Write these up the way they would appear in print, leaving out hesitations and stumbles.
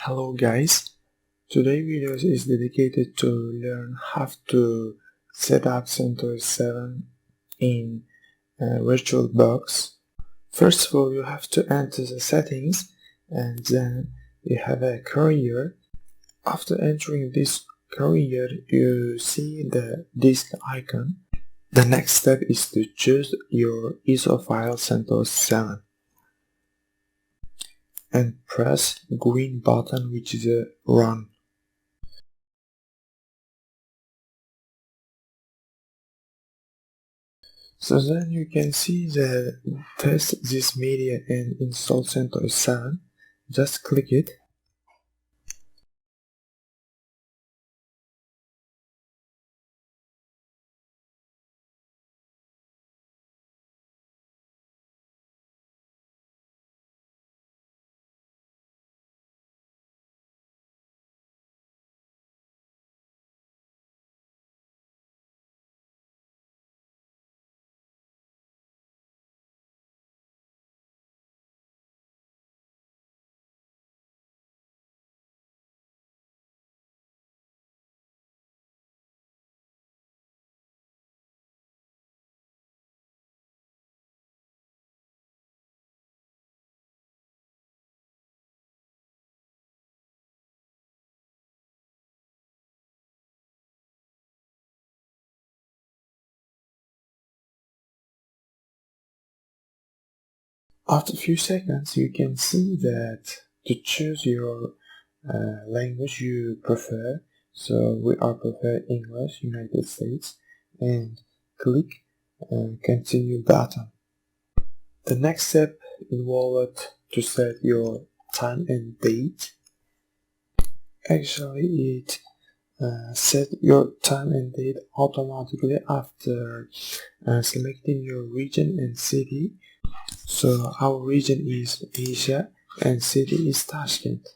Hello guys, today's video is dedicated to learn how to set up CentOS 7 in VirtualBox. First of all, you have to enter the settings and then you have a career. After entering this career, you see the disk icon. The next step is to choose your ISO file CentOS 7. And press green button, which is a run. So then you can see the test this media and install CentOS 7. Just click it. After a few seconds you can see that to choose your language you prefer. So we are prefer English, United States, and click continue button. The next step involved to set your time and date. Actually it set your time and date automatically after selecting your region and city. So our region is Asia and city is Tashkent.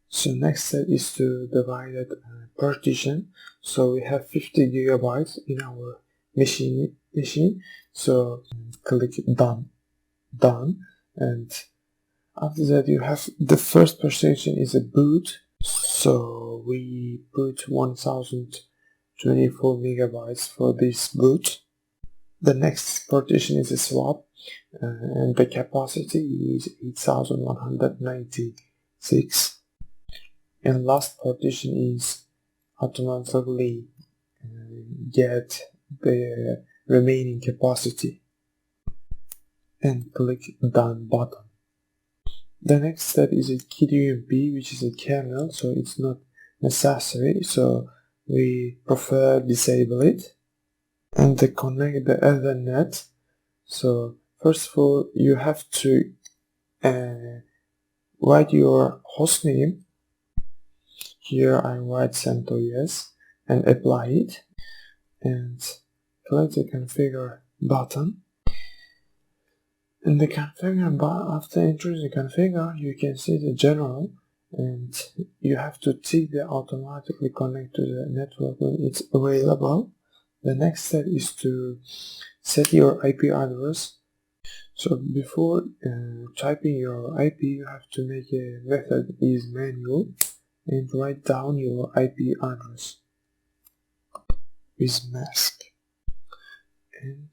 So next step is to divide it partition. So we have 50 gigabytes in our machine. So click done, and after that you have the first partition is a boot. So we put 1024 megabytes for this boot. The next partition is a swap and the capacity is 8196, and last partition is automatically get the remaining capacity, and click done button. The next step is a KDUMP, which is a kernel, so it's not necessary, so we prefer disable it. And to connect the Ethernet, so first of all you have to write your hostname. Here I write CentOS and apply it, and click the configure button. In the configure button, after entering the configure, you can see the general, and you have to tick the automatically connect to the network when it's available. The next step is to set your IP address. So before typing your IP, you have to make a method is manual and write down your IP address with mask, and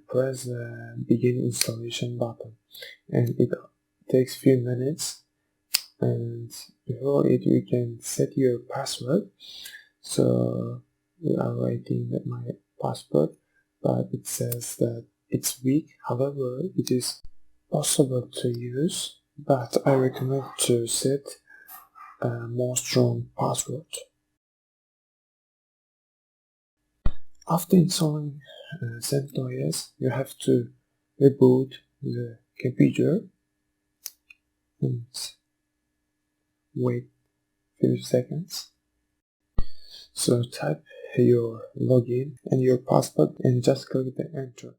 press the begin installation button, and it takes few minutes. And before it you can set your password. So we are writing my password, but it says that it's weak. However, it is possible to use, but I recommend to set a more strong password. After installing CentOS, you have to reboot the computer and wait few seconds. So type your login and your password and just click the enter.